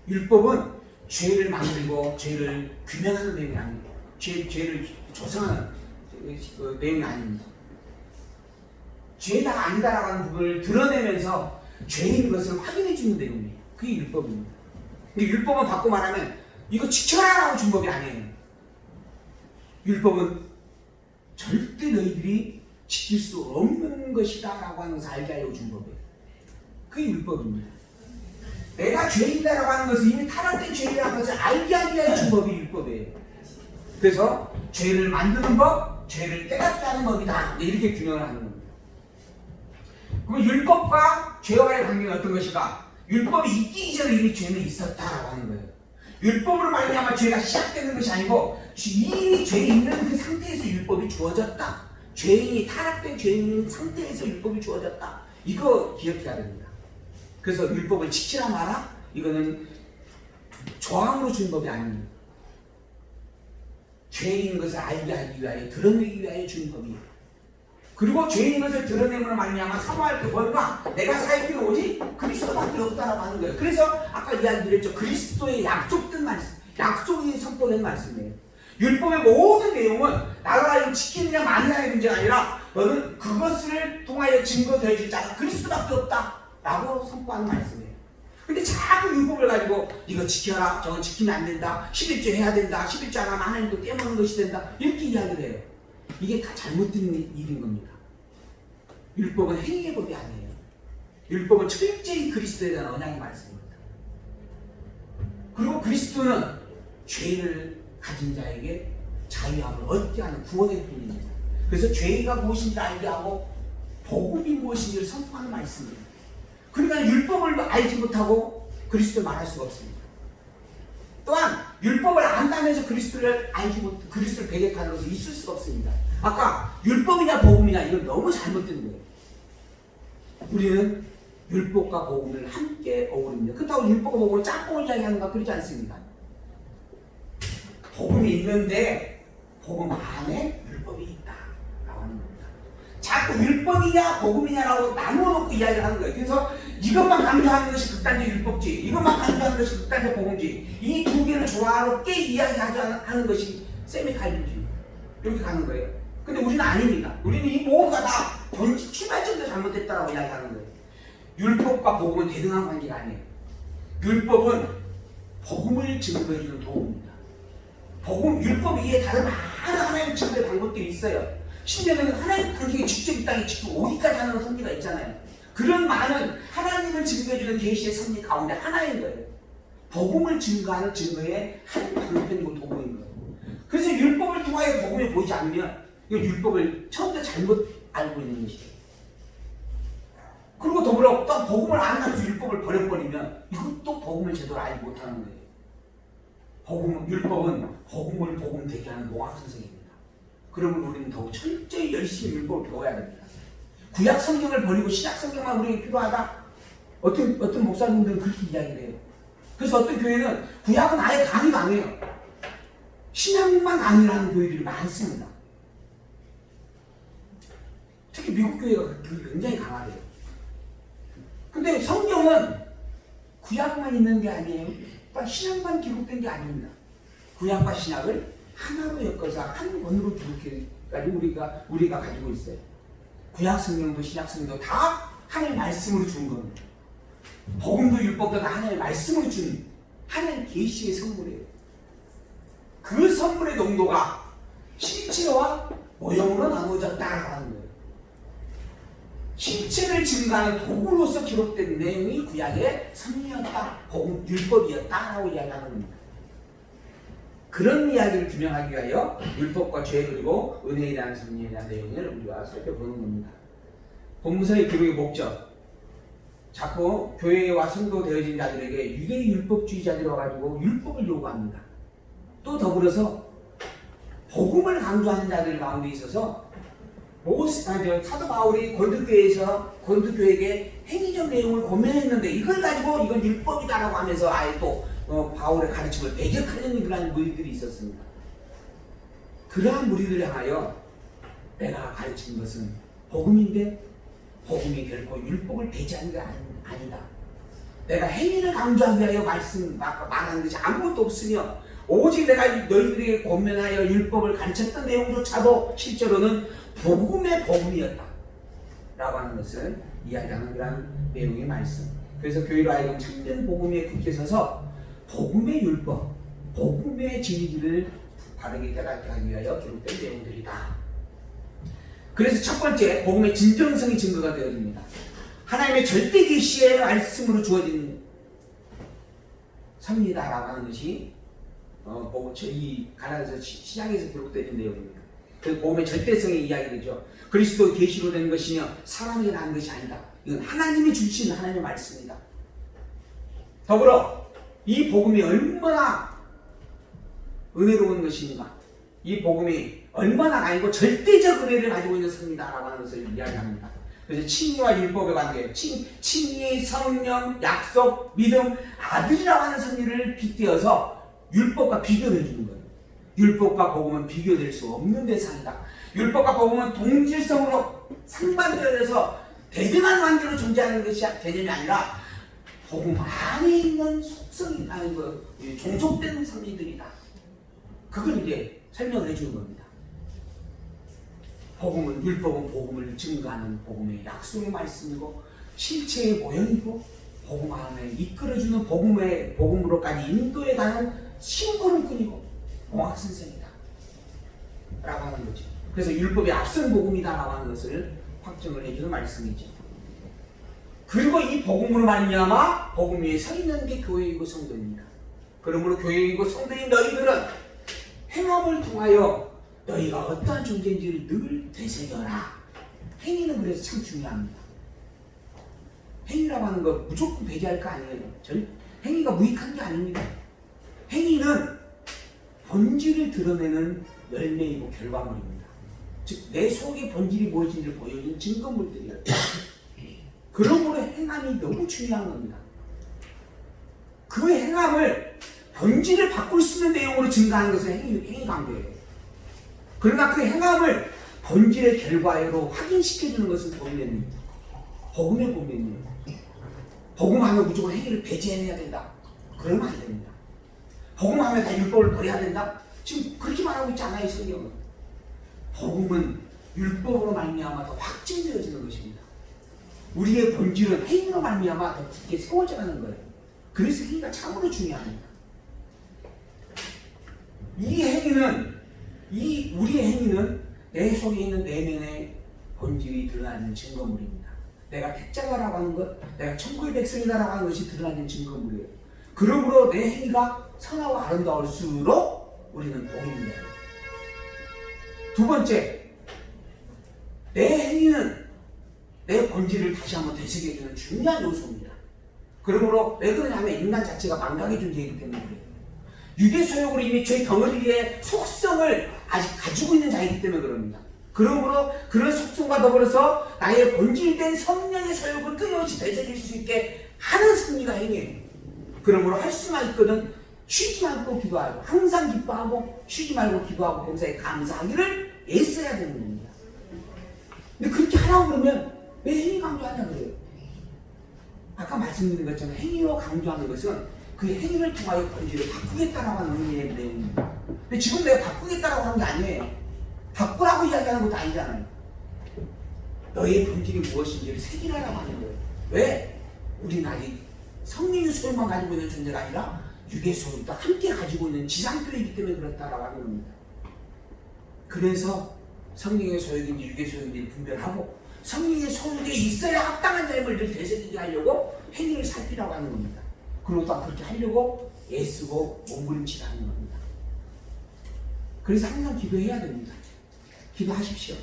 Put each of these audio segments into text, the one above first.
율법은 죄를 만들고 죄를 규명하는 내용이 아닙니다. 죄를 조성하는 그 내용이 아닙니다. 죄가 아니다라고 하는 부분을 드러내면서 죄인 것을 확인해 주는 내용이에요. 그게 율법입니다. 근데 율법은 바꿔 말하면 이거 지켜라라고 준 법이 아니에요. 율법은 절대 너희들이 지킬 수 없는 것이다 라고 하는 것을 알게 하려고 준 법이에요. 그게 율법입니다. 내가 죄인이다라고 하는 것을 이미 타락된 죄인이라는 것을 알게 하기 위해 준 법이 율법이에요. 그래서 죄를 만드는 법, 죄를 깨닫게 하는 법이다 이렇게 규명을 하는 겁니다. 그럼 율법과 죄와의 관계가 어떤 것인가? 율법이 있기 이전에 이미 죄는 있었다라고 하는 거예요. 율법으로 말미암아 죄가 시작되는 것이 아니고 이미 죄 있는 그 상태에서 율법이 주어졌다. 죄인이 타락된 죄인 상태에서 율법이 주어졌다. 이거 기억해야 됩니다. 그래서 율법을 지키라 마라? 이거는 저항으로 준 법이 아닙니다. 죄인 것을 알게 하기 위하여 드러내기 위하여 준 법이에요. 그리고 죄인 것을 드러내므로 말미암아 사모할 때 뭔가 내가 살 길은 오직 그리스도밖에 없다라고 하는 거예요. 그래서 아까 이야기 드렸죠. 그리스도의 약속된 말씀, 약속이 선포된 말씀이에요. 율법의 모든 내용은 나로 하여금 지키느냐 마느냐의 문제가 아니라 너는 그것을 통하여 증거되어 줄 자가 그리스도밖에 없다라고 선포하는 말씀이에요. 근데 자꾸 율법을 가지고 이거 지켜라, 저거 지키면 안 된다, 11조 해야 된다, 11조 안 하면 하나님도 떼먹는 것이 된다 이렇게 이야기를 해요. 이게 다 잘못된 일인 겁니다. 율법은 행위의 법이 아니에요. 율법은 철저히 그리스도에 대한 언약의 말씀입니다. 그리고 그리스도는 죄를 가진 자에게 자유함을 얻게 하는 구원의 분입니다. 그래서 죄가 무엇인지 알게 하고 복음이 무엇인지를 선포하는 말씀입니다. 그러니까 율법을 알지 못하고 그리스도를 말할 수가 없습니다. 또한 율법을 안다면서 그리스도를 알지 못, 그리스도를 배격하는 것은 있을 수가 없습니다. 아까 율법이냐 복음이냐 이건 너무 잘못된 거예요. 우리는 율법과 복음을 함께 어우릅니다. 그렇다고 율법과 복음을 짬뽕을 이야기하는가 그러지 않습니다. 복음이 있는데 복음 안에 율법이 있다라고 하는 겁니다. 자꾸 율법이냐 복음이냐라고 나누어 놓고 이야기를 하는 거예요. 그래서 이것만 강조하는 것이 극단적 율법지, 이것만 강조하는 것이 극단적 복음지, 이 두 개를 조화롭게 이야기하지 하는 것이 세미칼빈주의 이렇게 가는 거예요. 근데 우리는 아닙니다. 우리는 이 모두가 다 출발점도 잘못됐다라고 이야기하는 거예요. 율법과 복음은 대등한 관계가 아니에요. 율법은 복음을 증거해주는 도구입니다. 복음, 율법 위에 다른 많은 하나님의 증거의 방법들이 있어요. 심지어는 하나님 당신이 직접 이 땅에 직접 오기까지 하는 섭리가 있잖아요. 그런 많은 하나님을 증거해주는 계시의 섭리 가운데 하나인 거예요. 복음을 증거하는 증거의 한 방편이고 도구인 거예요. 그래서 율법을 통하여 복음이 보이지 않으면 이 율법을 처음부터 잘못 알고 있는 것이에요. 그리고 더불어 또 복음을 안 알면서 율법을 버려버리면 이것도 복음을 제대로 알지 못하는 거예요. 율법은 복음을 복음 되게 하는 농학 선생입니다. 그러면 우리는 더욱 철저히 열심히 율법을 배워야 됩니다. 구약 성경을 버리고 신약 성경만 우리에게 필요하다? 어떤 목사님들은 그렇게 이야기를 해요. 그래서 어떤 교회는 구약은 아예 강의가 안 해요. 신약만 강의를 하는 교회들이 많습니다. 특히 미국 교회가 굉장히 강하대요. 근데 성경은 구약만 있는 게 아니에요. 신약만 기록된 게 아닙니다. 구약과 신약을 하나로 엮어서 한 권으로 기록해까지 우리가 가지고 있어요. 구약 성경도 신약 성경도 다 하나님의 말씀으로 준 겁니다. 복음도 율법도 다 하나님의 말씀으로 준 하나님의 계시의 선물이에요. 그 선물의 농도가 실체와 모형으로 나누어졌다라고 하는 거예요. 실체를 증거하는 도구로서 기록된 내용이 구약의 섭리였다, 복음, 율법이었다라고 이야기하는 겁니다. 그런 이야기를 규명하기 위하여 율법과 죄 그리고 은혜에 대한 섭리에 대한 내용을 우리가 살펴보는 겁니다. 본문서의 기록의 목적, 자꾸 교회와 성도 되어진 자들에게 유대 율법주의자들이 와가지고 율법을 요구합니다. 또 더불어서 복음을 강조하는 자들 가운데 있어서 사도 바울이 고린도교회에게 행위적 내용을 고면했는데 이걸 가지고 이건 율법이다라고 하면서 아예 또 바울의 가르침을 배격하는 그러한 무리들이 있었습니다. 그러한 무리들을 향하여 내가 가르치는 것은 복음인데 복음이 결코 율법을 배제하는 게 아니다. 내가 행위를 강조하기 위하여 말하는 것이 아무것도 없으며 오직 내가 너희들에게 권면하여 율법을 가르쳤던 내용조차도 실제로는 복음의 복음이었다 라고 하는 것을 이야기하는 그런 내용의 말씀. 그래서 교회로 하여금 참된 복음에 굳게 서서 복음의 율법, 복음의 진리를 바르게 깨닫게 하기 위하여 기록된 내용들이다. 그래서 첫 번째, 복음의 진정성이 증거가 되어집니다. 하나님의 절대 계시의 말씀으로 주어진 섭니다라고 하는 것이 이 가나안서 시작에서 기록되는 내용입니다. 그 복음의 절대성의 이야기되죠. 그리스도 계시로 된 것이며 사람에게 난 것이 아니다. 이건 하나님이 주신 하나님의 말씀이다. 더불어 이 복음이 얼마나 은혜로운 것인가, 이 복음이 얼마나 아니고 절대적 은혜를 가지고 있는 섭니다라고 하는 것을 이야기합니다. 그래서 칭의와 율법의 관계, 칭의, 성령, 약속, 믿음, 아들이라고 하는 섭리를 빗대어서 율법과 비교를 해주는 거예요. 율법과 복음은 비교될 수 없는 대상이다. 율법과 복음은 동질성으로 상반되어서 대등한 관계로 존재하는 것이 개념이 아니라 복음 안에 있는 속성이 종속된 섭리들이다. 그걸 이제 설명을 해주는 겁니다. 복음은, 율법은 복음을 증거하는 복음의 약속의 말씀이고 실체의 모형이고 복음 안에 이끌어주는 복음으로까지 인도해가는 심부름꾼이고 공학선생이다 라고 하는 거죠. 그래서 율법이 앞선 복음이다 라고 하는 것을 확정을 해주는 말씀이죠. 그리고 이 복음으로 말미암아 복음 위에 서 있는 게 교회이고 성도입니다. 그러므로 교회이고 성도인 너희들은 행함을 통하여 너희가 어떠한 존재인지를 늘 되새겨라. 행위는 그래서 참 중요합니다. 행위라고 하는 거 무조건 배제할 거 아니에요. 행위가 무익한 게 아닙니다. 행위는 본질을 드러내는 열매이고 결과물입니다. 즉 내 속의 본질이 무엇인지를 보여주는 증거물들이에요. 그러므로 행함이 너무 중요한 겁니다. 그 행함을 본질을 바꿀 수 있는 내용으로 증가하는 것은 행위 강조예요. 그러나 그 행함을 본질의 결과로 확인시켜주는 것은 복음입니다. 복음의 복음입니다. 복음하면 무조건 행위를 배제해야 된다. 그러면 안 됩니다. 복음하면 다 율법을 버려야 된다. 지금 그렇게 말하고 있지 않아요, 성경은. 복음은 율법으로 말미암아 더 확증되어지는 것입니다. 우리의 본질은 행위로 말미암아 더 굳게 세워져 가는 거예요. 그래서 행위가 참으로 중요합니다. 우리의 행위는 내 속에 있는 내면의 본질이 드러나는 증거물입니다. 내가 택자가라고 하는 것, 내가 천국의 백성이다라고 하는 것이 드러나는 증거물이에요. 그러므로 내 행위가 선하고 아름다울수록 우리는 복입니다. 두 번째, 내 행위는 내 본질을 다시 한번 되새겨주는 중요한 요소입니다. 그러므로 왜 그러냐면 인간 자체가 망각의 존재이기 때문에 그래요. 유괴 소욕으로 이미 죄 덩어리의 속성을 아직 가지고 있는 자이기 때문에 그럽니다. 그러므로 그런 속성과 더불어서 나의 본질된 성령의 소욕을 끊임없이 되새길 수 있게 하는 섭리가 행위예요. 그러므로 할 수만 있거든 쉬지 말고 기도하고 항상 기뻐하고 쉬지 말고 기도하고 범사에 감사하기를 애써야 되는 겁니다. 근데 그렇게 하라고 그러면 왜 행위 강조하냐 그래요. 아까 말씀드린 것처럼 행위로 강조하는 것은 그 행위를 통하여 본질을 바꾸겠다라고 하는 의미의 내용입니다. 근데 지금 내가 바꾸겠다라고 하는 게 아니에요. 바꾸라고 이야기하는 것도 아니잖아요. 너의 본질이 무엇인지를 새기라라고 하는 거예요. 왜? 우리는 아직 성령의 소유만 가지고 있는 존재가 아니라 육의 소유도 함께 가지고 있는 지상교이기 때문에 그렇다라고 하는 겁니다. 그래서 성령의 소유인지 육의 소유인지를 분별하고 성령의 소유에 있어야 합당한 삶을 늘 되새기게 하려고 행위를 살피라고 하는 겁니다. 그리고 또 그렇게 하려고 애쓰고 몸부림치라 하는 겁니다. 그래서 항상 기도해야 됩니다. 기도하십시오.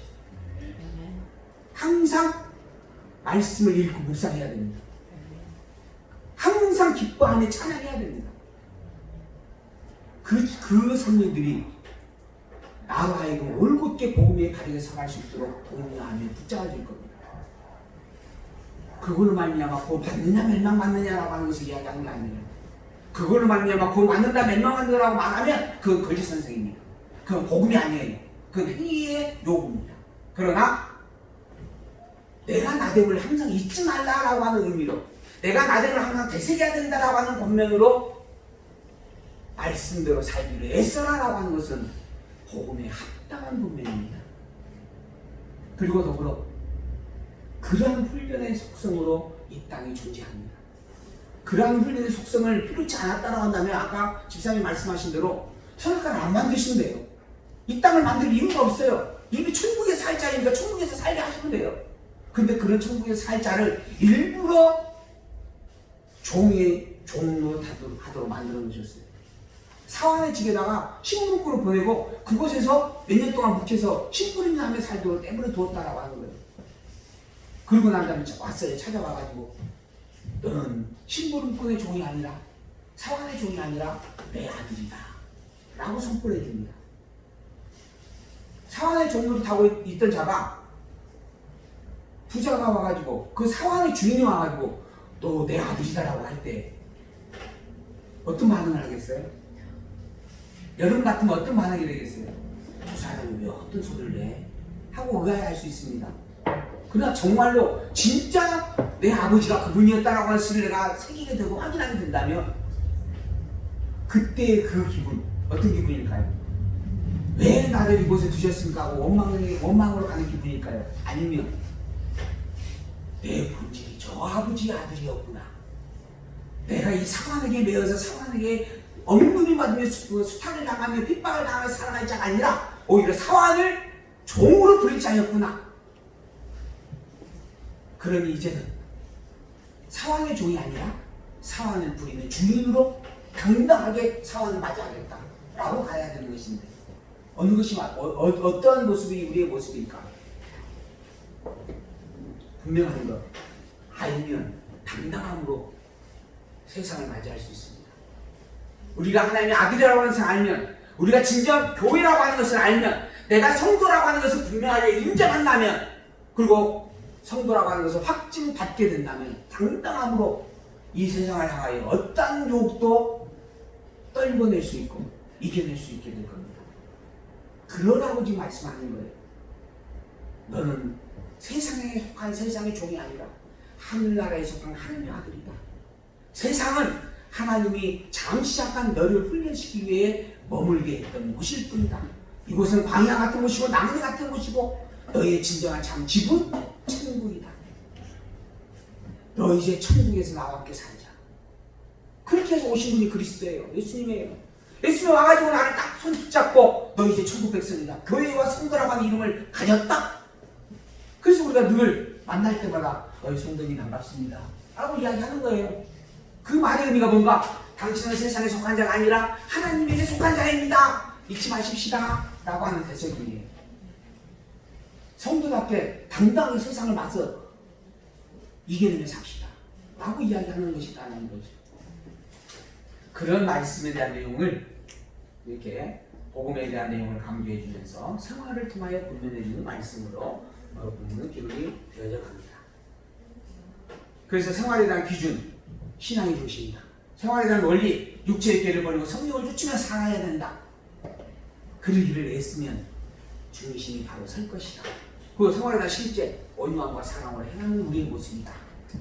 항상 말씀을 읽고 묵상해야 됩니다. 항상 기뻐하며 찬양해야 됩니다. 그 성령들이 나로 하여금 올곧게 복음의 다리에 서갈 수 있도록 동의하며 붙잡아질 겁니다. 그걸로 말미암아 그 받느냐 멸망받느냐라고 하는 것을 이야기하는 게 아니에요. 그걸로 말미암아 그 받는다 멸망받는다라고 말하면 그건 거짓 선생입니다. 그건 복음이 아니에요. 그건 행위의 요구입니다. 그러나 내가 나됨을 항상 잊지 말라라고 하는 의미로 내가 나대를 항상 되새겨야 된다라고 하는 권면으로 말씀대로 살기를 애써라라고 하는 것은 복음에 합당한 권면입니다. 그리고 더불어 그러한 훈련의 속성으로 이 땅이 존재합니다. 그러한 훈련의 속성을 필요치 않았다라고 한다면 아까 집사님이 말씀하신 대로 선악과를 안 만드시면 돼요. 이 땅을 만들 이유가 없어요. 이미 천국에 살 자니까 천국에서 살게 하시면 돼요. 근데 그런 천국에서 살 자를 일부러 종로 하도록 만들어 놓으셨어요. 사환의 집에다가 심부름꾼을 보내고 그곳에서 몇 년 동안 묵혀서 심부름이나 하며 살도록 내버려 두었다라고 하는 거예요. 그러고 난 다음에 왔어요. 찾아와가지고 너는 심부름꾼의 종이 아니라 사환의 종이 아니라 내 아들이다 라고 선포를 해줍니다. 사환의 종으로 타고 있던 자가 부자가 와가지고 그 사환의 주인이 와가지고 너 내 아들이다 라고 할 때 어떤 반응을 하겠어요? 여러분 같으면 어떤 반응이 되겠어요? 저 사람이 왜 어떤 소리를 내? 하고 의아해할 수 있습니다. 그러나 정말로 진짜 내 아버지가 그분이었다라고 하는 것을 내가 새기게 되고 확인하게 된다면 그때의 그 기분 어떤 기분일까요? 왜 나를 이곳에 두셨습니까? 하고 원망으로 가는 기분일까요? 아니면 내 본질이 저 아버지의 아들이었구나. 내가 이 사관에게 매여서 사관에게 억눌림 받으며 수탈을 당하며 핍박을 당하며 살아갈 자가 아니라 오히려 사환을 종으로 부릴 자였구나. 그러니 이제는 사환의 종이 아니라 사환을 부리는 주인으로 당당하게 사환을 맞이하겠다 라고 가야 되는 것인데 어느 것이 어떠한 모습이 우리의 모습일까? 분명한 것 알면 당당함으로 세상을 맞이할 수 있습니다. 우리가 하나님의 아들이라고 하는 것을 알면, 우리가 진정 교회라고 하는 것을 알면, 내가 성도라고 하는 것을 분명하게 인정한다면, 그리고 성도라고 하는 것을 확증받게 된다면 당당함으로 이 세상을 향하여 어떠한 유혹도 떨궈낼 수 있고 이겨낼 수 있게 될 겁니다. 그러라고 지금 말씀하는 거예요. 너는 세상에 속한 세상의 종이 아니라 하늘나라에 속한 하나님의 아들이다. 세상은 하나님이 잠시 잠깐 너를 훈련시키기 위해 머물게 했던 곳일 뿐이다. 이곳은 광야 같은 곳이고 나무리 같은 곳이고 너의 진정한 참 집은 천국이다. 너 이제 천국에서 나와 함께 살자. 그렇게 해서 오신 분이 그리스도예요. 예수님이에요. 예수님이 와가지고 나를 딱 손 붙잡고 너 이제 천국 백성이다. 교회와 성도라고 하는 이름을 가졌다. 그래서 우리가 늘 만날 때마다 성도님 반갑습니다 라고 이야기하는 거예요. 그 말의 의미가 뭔가 당신은 세상에 속한 자가 아니라 하나님에게 속한 자입니다. 잊지 마십시다 라고 하는 대책이에요. 성도답게 당당하게 세상을 맞서 이겨내며 삽시다 라고 이야기하는 것이다는 거죠. 그런 말씀에 대한 내용을 이렇게 복음에 대한 내용을 강조해 주면서 생활을 통하여 권면해 주는 말씀으로 본문은 기록이 되어져 갑니다. 그래서 생활에 대한 기준, 신앙의 중심이다. 생활에 대한 원리, 육체의 깨를 버리고 성령을 쫓으며 살아야 된다. 그러기를 애쓰면 중심이 바로 설 것이다. 그 생활에 대한 실제 온유함과 사랑으로 행하는 우리의 모습이다.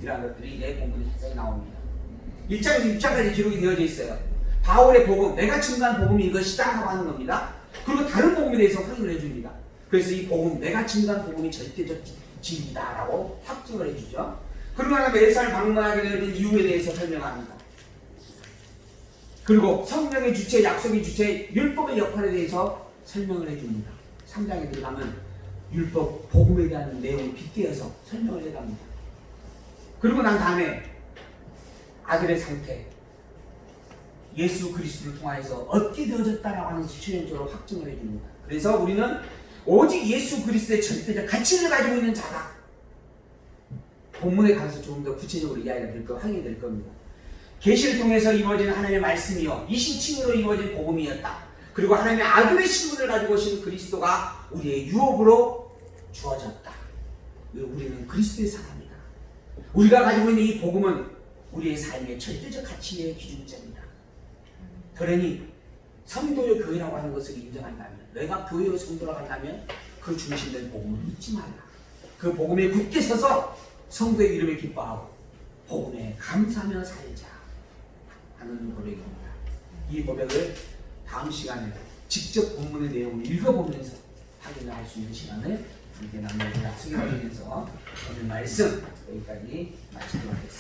이러한 것들이 내 본문에 자세히 나옵니다. 1장에서 6장까지 기록이 되어져 있어요. 바울의 복음, 내가 증거한 복음이 이것이다 하고 하는 겁니다. 그리고 다른 복음에 대해서 확인을 해줍니다. 그래서 이 복음, 내가 증거한 복음이 절대적 진리다 라고 확증을 해주죠. 그러고 나서 매살 방문하게 되는 이유에 대해서 설명합니다. 그리고 성령의 주체, 약속의 주체, 율법의 역할에 대해서 설명을 해줍니다. 3장에 들어가면 율법, 복음에 대한 내용을 빗대어서 설명을 해갑니다. 그리고 난 다음에 아들의 상태, 예수 그리스도를 통하여서 얻게 되어졌다라고 하는 추천적으로 확증을 해줍니다. 그래서 우리는 오직 예수 그리스도의 절대적 가치를 가지고 있는 자다. 본문에 가서 조금 더 구체적으로 이야기가 될 거, 확인이 될 겁니다. 계시를 통해서 이루어진 하나님의 말씀이요, 이신칭으로 이루어진 복음이었다. 그리고 하나님의 아들의 신분을 가지고 오신 그리스도가 우리의 유업으로 주어졌다. 우리는 그리스도의 사람이다. 우리가 가지고 있는 이 복음은 우리의 삶의 절대적 가치의 기준점이다. 그러니 성도의 교회라고 하는 것을 인정한다면, 내가 교회의 성도라고 한다면 그 중심된 복음을 잊지 말라. 그 복음에 굳게 서서 성도의 이름을 기뻐하고 복음에 감사하며 살자 하는 고백입니다. 이 고백을 다음 시간에 직접 본문의 내용을 읽어보면서 확인을 할 수 있는 시간을 함께 나누기를 약속드리면서 오늘 말씀 여기까지 마치도록 하겠습니다.